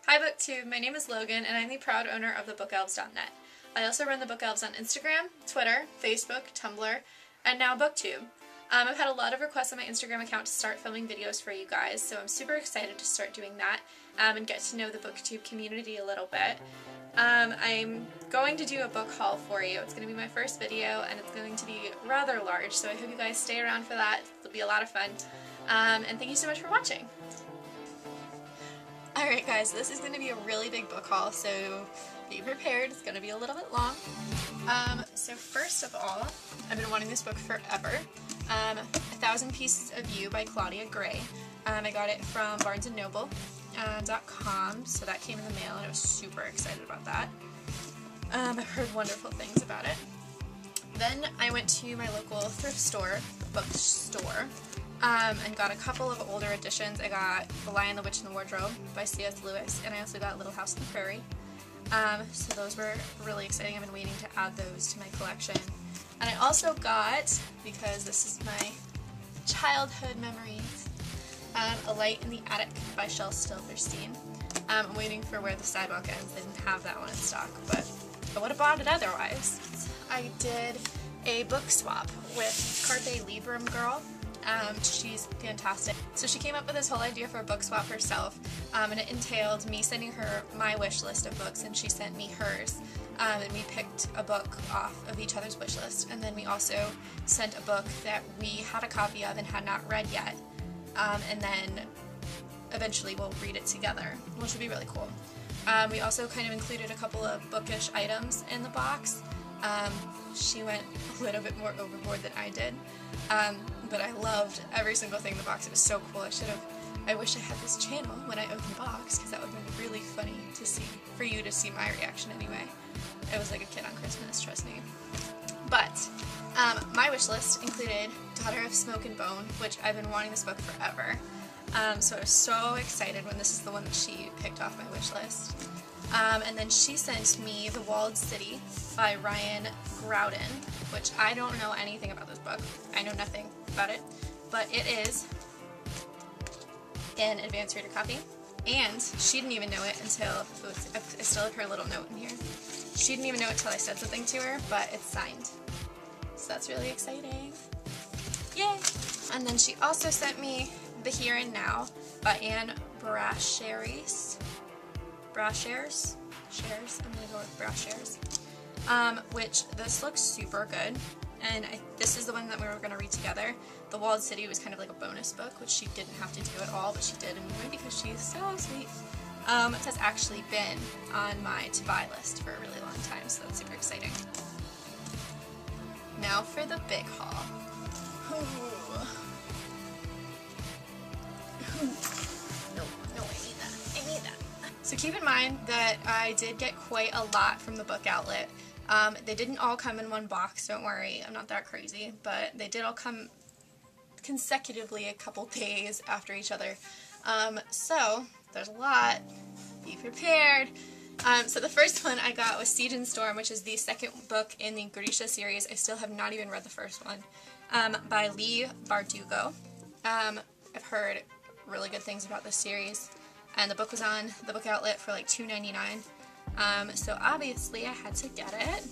Hi BookTube, my name is Logan and I'm the proud owner of thebookelves.net. I also run the Bookelves on Instagram, Twitter, Facebook, Tumblr, and now BookTube. I've had a lot of requests on my Instagram account to start filming videos for you guys, so I'm super excited to start doing that and get to know the BookTube community a little bit. I'm going to do a book haul for you. It's going to be my first video and it's going to be rather large, so I hope you guys stay around for that. It'll be a lot of fun. And thank you so much for watching. Alright guys, this is going to be a really big book haul, so be prepared. It's going to be a little bit long. So first of all, I've been wanting this book forever. 1,000 Pieces of You by Claudia Gray. I got it from barnesandnoble.com, so that came in the mail and I was super excited about that. I've heard wonderful things about it. Then I went to my local thrift store, bookstore, and got a couple of older editions. I got The Lion, the Witch, and the Wardrobe by C.S. Lewis, and I also got Little House on the Prairie. So those were really exciting. I've been waiting to add those to my collection. And I also got, because this is my childhood memories, A Light in the Attic by Shel Silverstein. I'm waiting for Where the Sidewalk Ends. They didn't have that one in stock, but I would have bought it otherwise. I did a book swap with Carpe Librum Girl. She's fantastic. So she came up with this whole idea for a book swap herself, and it entailed me sending her my wish list of books and she sent me hers, and we picked a book off of each other's wish list, and then we also sent a book that we had a copy of and had not read yet, and then eventually we'll read it together, which would be really cool. We also kind of included a couple of bookish items in the box. She went a little bit more overboard than I did, but I loved every single thing in the box. It was so cool. I wish I had this channel when I opened the box, because that would have been really funny to see, for you to see my reaction anyway. It was like a kid on Christmas, trust me. But my wish list included Daughter of Smoke and Bone, which I've been wanting this book forever. So I was so excited when this is the one that she picked off my wish list. And then she sent me The Walled City by Ryan Groudon, which I don't know anything about this book. I know nothing about it, but it is an advanced reader copy, and she didn't even know it until, I still have her little note in here. She didn't even know it until I said something to her, but it's signed. So that's really exciting. Yay! And then she also sent me The Here and Now by Anne Brashares. Brashares? Shares? I'm gonna go with Brashares. Which this looks super good, and this is the one that we were gonna read together. The Walled City was kind of like a bonus book, which she didn't have to do at all, but she did anyway because she's so sweet. It has actually been on my to-buy list for a really long time, so that's super exciting. Now for the big haul. No, I need that. I need that. So keep in mind that I did get quite a lot from the book outlet. They didn't all come in one box, don't worry, I'm not that crazy, but they did all come consecutively a couple days after each other. So there's a lot. Be prepared. So the first one I got was Siege and Storm, which is the second book in the Grisha series. I still have not even read the first one, by Leigh Bardugo. I've heard really good things about this series, and the book was on the book outlet for like $2.99. So obviously I had to get it.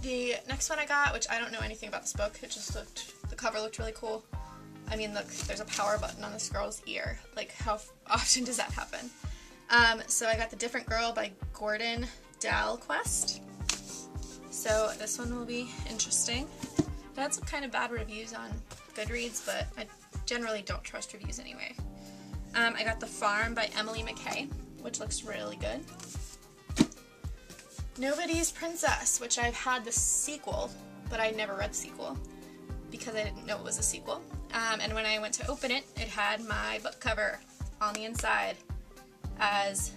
The next one I got, which I don't know anything about this book, it just looked, the cover looked really cool. I mean, look, there's a power button on this girl's ear. Like, how often does that happen? So I got The Different Girl by Gordon Dalquist. So this one will be interesting. It had some kind of bad reviews on Goodreads, but I generally don't trust reviews anyway. I got The Farm by Emily McKay, which looks really good. Nobody's Princess, which I've had the sequel, but I never read the sequel because I didn't know it was a sequel. And when I went to open it, it had my book cover on the inside as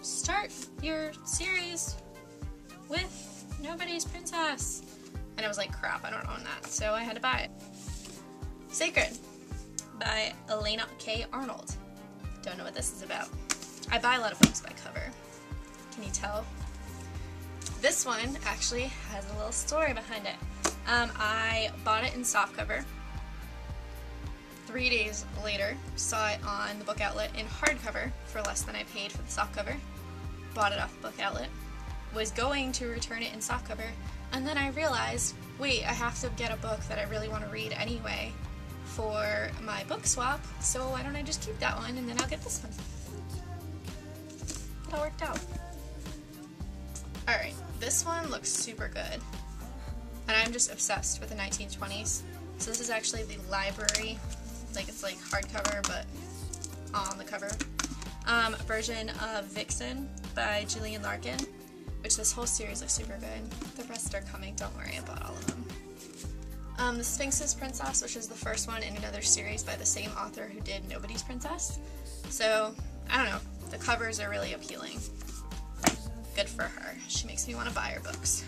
start your series with Nobody's Princess. And I was like, crap, I don't own that, so I had to buy it. Sacred by Elena K. Arnold. Don't know what this is about. I buy a lot of books by cover. Can you tell? This one actually has a little story behind it. I bought it in softcover, 3 days later, saw it on the book outlet in hardcover for less than I paid for the softcover. Bought it off the book outlet. Was going to return it in softcover, and then I realized, wait, I have to get a book that I really want to read anyway for my book swap, so why don't I just keep that one and then I'll get this one. It all worked out. Alright, this one looks super good. And I'm just obsessed with the 1920s. So this is actually the library, like it's like hardcover but on the cover, version of Vixen by Gillian Larkin, which this whole series looks super good. The rest are coming, don't worry about all of them. The Sphinx's Princess, which is the first one in another series by the same author who did Nobody's Princess. So, I don't know, the covers are really appealing. Good for her. She makes me want to buy her books.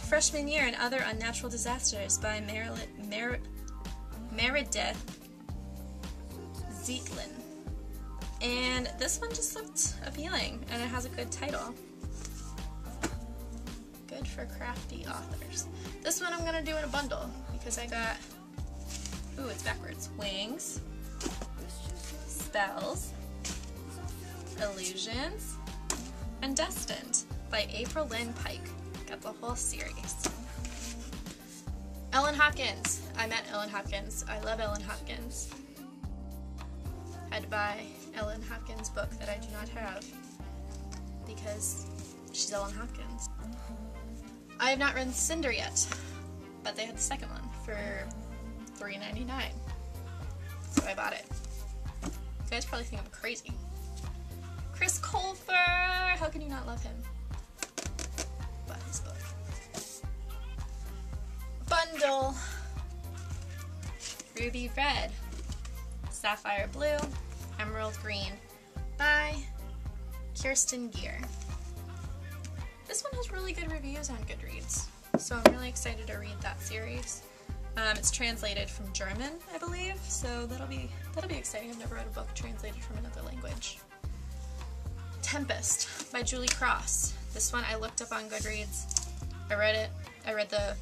Freshman Year and Other Unnatural Disasters by Meredith Zeitlin. And this one just looked appealing, and it has a good title. Good for crafty authors. This one I'm going to do in a bundle, because I got, ooh, it's backwards, Wings, Spells, Illusions, and Destined by April Lynn Pike. Got the whole series. Ellen Hopkins. I met Ellen Hopkins. I love Ellen Hopkins. Had to buy Ellen Hopkins' book that I do not have because she's Ellen Hopkins. I have not read Cinder yet, but they had the second one for $3.99, so I bought it. You guys probably think I'm crazy. Chris Colfer! How can you not love him? Bought his book. Bundle. Ruby Red, Sapphire Blue, Emerald Green by Kirsten Gear. This one has really good reviews on Goodreads, so I'm really excited to read that series. It's translated from German, I believe, so that'll be exciting. I've never read a book translated from another language. Tempest by Julie Cross. This one I looked up on Goodreads. I read it. I read the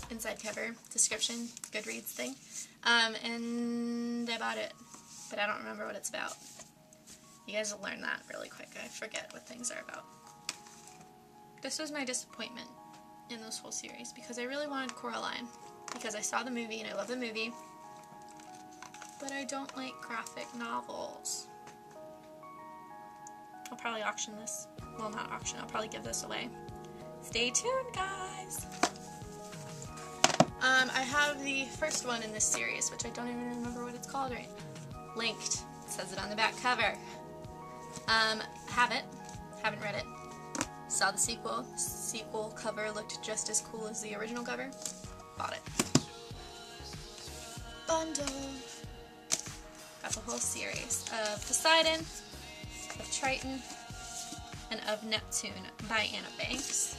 inside cover description Goodreads thing, and I bought it, but I don't remember what it's about. You guys will learn that really quick. I forget what things are about. This was my disappointment in this whole series because I really wanted Coraline, because I saw the movie and I love the movie, but I don't like graphic novels. I'll probably auction this. Well, not auction, I'll probably give this away. Stay tuned, guys! I have the first one in this series, which I don't even remember what it's called right now. Linked. It says it on the back cover. Have it. Haven't read it. Saw the sequel. Sequel cover looked just as cool as the original cover. Bought it. Bundle. Got the whole series of Poseidon, of Triton, and of Neptune by Anna Banks.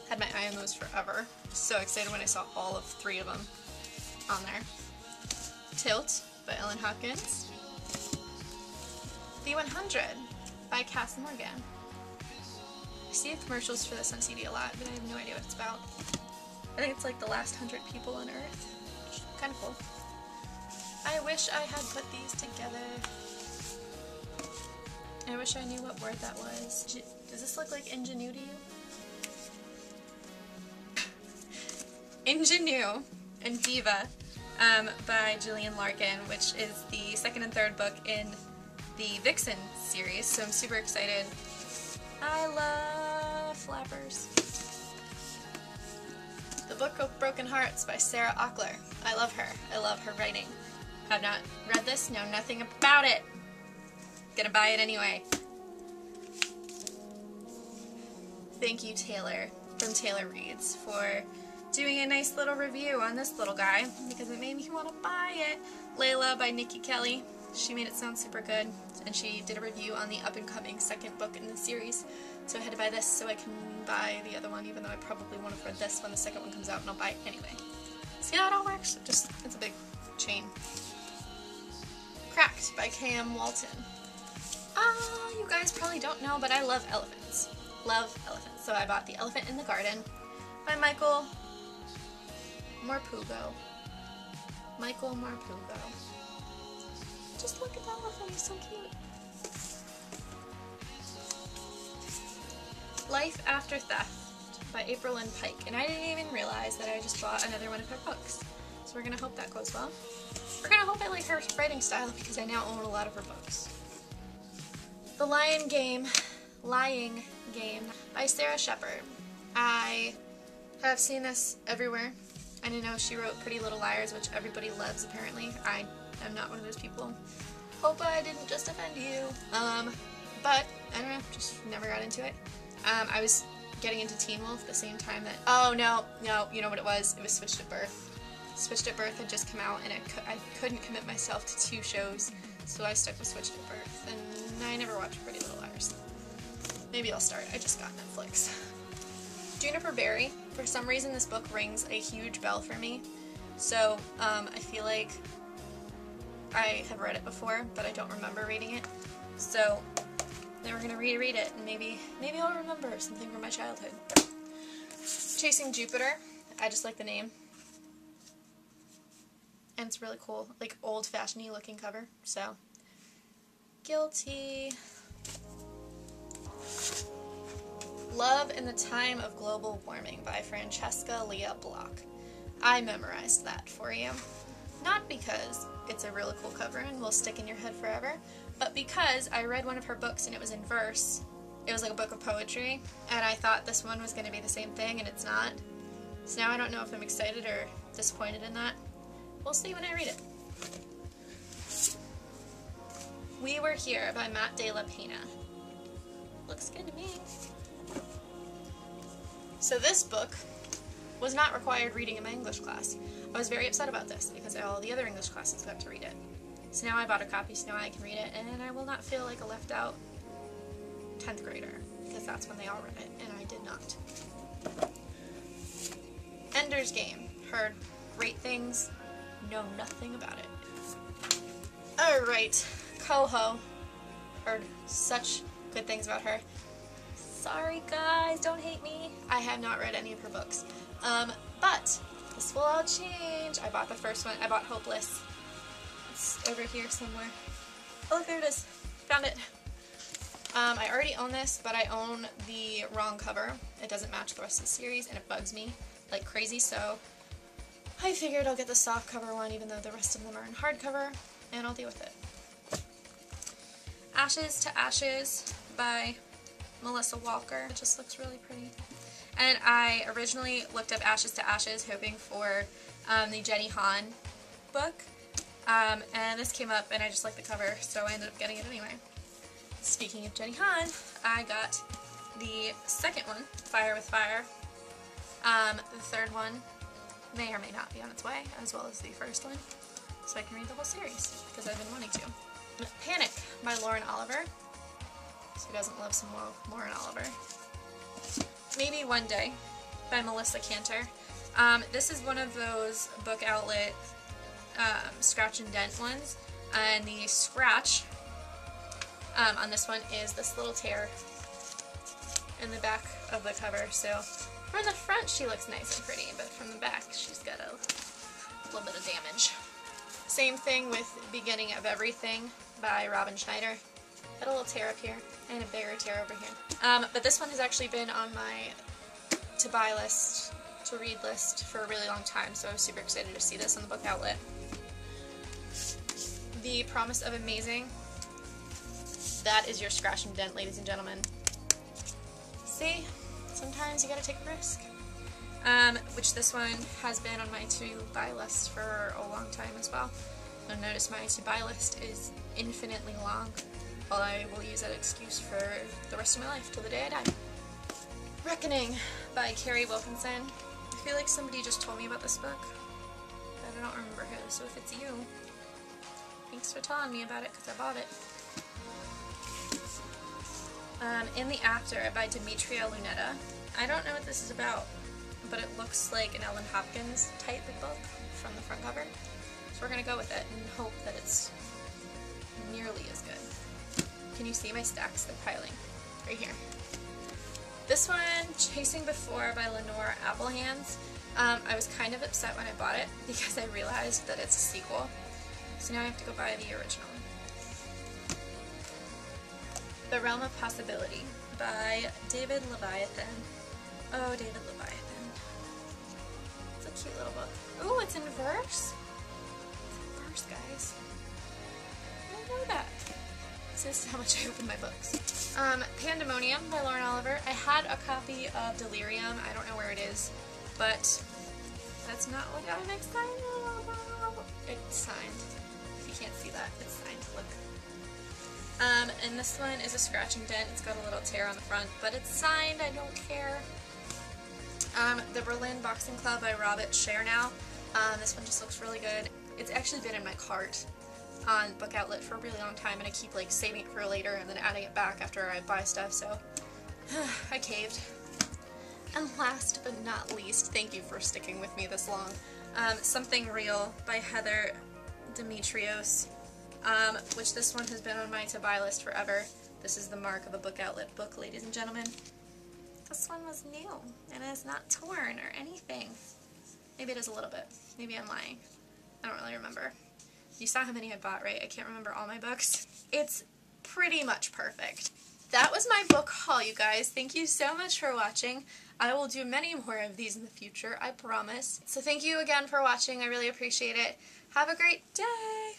Had my eye on those forever. So excited when I saw all of 3 of them on there. Tilt by Ellen Hopkins. The 100 by Cass Morgan. I see the commercials for this on CD a lot, but I have no idea what it's about. I think it's like the last 100 people on Earth. Kind of cool. I wish I had put these together. I wish I knew what word that was. Does this look like ingenuity? Ingenue and Diva by Gillian Larkin, which is the second and third book in the Vixen series, so I'm super excited. I love flappers. The Book of Broken Hearts by Sarah Auckler. I love her. I love her writing. Have not read this, know nothing about it. Gonna buy it anyway. Thank you, Taylor, from Taylor Reads, for doing a nice little review on this little guy, because it made me want to buy it. Layla by Nikki Kelly. She made it sound super good, and she did a review on the up-and-coming second book in the series, so I had to buy this so I can buy the other one, even though I probably won't have read this when the second one comes out, and I'll buy it anyway. See how it all works? It's a big chain. Cracked by K.M. Walton. You guys probably don't know, but I love elephants. Love elephants. So I bought The Elephant in the Garden by Michael Marpugo. Michael Marpugo. Just look at that little thing, he's so cute. Life After Theft by April Lynn Pike. And I didn't even realize that I just bought another one of her books. So we're gonna hope that goes well. We're gonna hope I like her writing style because I now own a lot of her books. The Lying Game by Sarah Shepard. I have seen this everywhere. I didn't know she wrote Pretty Little Liars, which everybody loves apparently. I am not one of those people. Hope I didn't just offend you. But I don't know, just never got into it. I was getting into Teen Wolf the same time that, oh no, you know what it was Switched at Birth. Switched at Birth had just come out and I couldn't commit myself to 2 shows, so I stuck with Switched at Birth, and I never watched Pretty Little Liars. Maybe I'll start, I just got Netflix. Juniper Berry. For some reason this book rings a huge bell for me, so I feel like I have read it before, but I don't remember reading it, so then we're gonna reread it, and maybe I'll remember something from my childhood. Chasing Jupiter. I just like the name. And it's really cool, like old-fashioned-y looking cover, so. Guilty. Love in the Time of Global Warming by Francesca Leah Block. I memorized that for you. Not because it's a really cool cover and will stick in your head forever, but because I read one of her books and it was in verse. It was like a book of poetry, and I thought this one was going to be the same thing, and it's not. So now I don't know if I'm excited or disappointed in that. We'll see when I read it. We Were Here by Matt De La Pena. Looks good to me. So this book was not required reading in my English class. I was very upset about this because all the other English classes got to read it. So now I bought a copy so now I can read it, and I will not feel like a left out 10th grader because that's when they all read it and I did not. Ender's Game. Heard great things, know nothing about it. Alright, Coho. Heard such good things about her. Sorry guys, don't hate me. I have not read any of her books. But this will all change. I bought the first one. I bought Hopeless. It's over here somewhere. Oh, look, there it is. Found it. I already own this, but I own the wrong cover. It doesn't match the rest of the series, and it bugs me like crazy, so I figured I'll get the soft cover one, even though the rest of them are in hardcover, and I'll deal with it. Ashes to Ashes by Melissa Walker. It just looks really pretty. And I originally looked up Ashes to Ashes hoping for the Jenny Han book, and this came up and I just liked the cover, so I ended up getting it anyway. Speaking of Jenny Han, I got the second one, Fire with Fire. The third one may or may not be on its way, as well as the first one, so I can read the whole series, because I've been wanting to. Panic by Lauren Oliver. Who doesn't love some Lauren Oliver? Maybe One Day by Melissa Cantor. This is one of those book outlet scratch and dent ones, and the scratch on this one is this little tear in the back of the cover. So from the front she looks nice and pretty, but from the back she's got a little bit of damage. Same thing with Beginning of Everything by Robin Schneider. Got a little tear up here and a bigger tear over here. But this one has actually been on my to buy list, to read list for a really long time, so I was super excited to see this on the book outlet. The Promise of Amazing. That is your scratch and dent, ladies and gentlemen. See? Sometimes you gotta take a risk. Which this one has been on my to-buy list for a long time as well. You'll notice my to-buy list is infinitely long. Well, I will use that excuse for the rest of my life till the day I die. Reckoning by Carrie Wilkinson. I feel like somebody just told me about this book, but I don't remember who, so if it's you, thanks for telling me about it because I bought it. In the After by Demetria Lunetta. I don't know what this is about, but it looks like an Ellen Hopkins type of book from the front cover. So we're going to go with it and hope that it's nearly as good. Can you see my stacks? They're piling right here. This one, Chasing Before by Lenore Applehands. I was kind of upset when I bought it because I realized that it's a sequel. So now I have to go buy the original. The Realm of Possibility by David Leviathan. Oh, David Leviathan. It's a cute little book. Ooh, it's in verse? It's in verse, guys. I didn't know that. This is how much I open my books. Pandemonium by Lauren Oliver. I had a copy of Delirium. I don't know where it is, but that's not what I'm excited about. It's signed. If you can't see that, it's signed. Look. And this one is a scratch and dent. It's got a little tear on the front, but it's signed. I don't care. The Berlin Boxing Club by Robert Chernow. This one just looks really good. It's actually been in my cart on Book Outlet for a really long time, and I keep like saving it for later and then adding it back after I buy stuff, so I caved. And last but not least, thank you for sticking with me this long, Something Real by Heather Demetrios, which this one has been on my to-buy list forever. This is the mark of a Book Outlet book, ladies and gentlemen. This one was new, and it is not torn or anything. Maybe it is a little bit. Maybe I'm lying. I don't really remember. You saw how many I bought, right? I can't remember all my books. It's pretty much perfect. That was my book haul, you guys. Thank you so much for watching. I will do many more of these in the future, I promise. So thank you again for watching. I really appreciate it. Have a great day!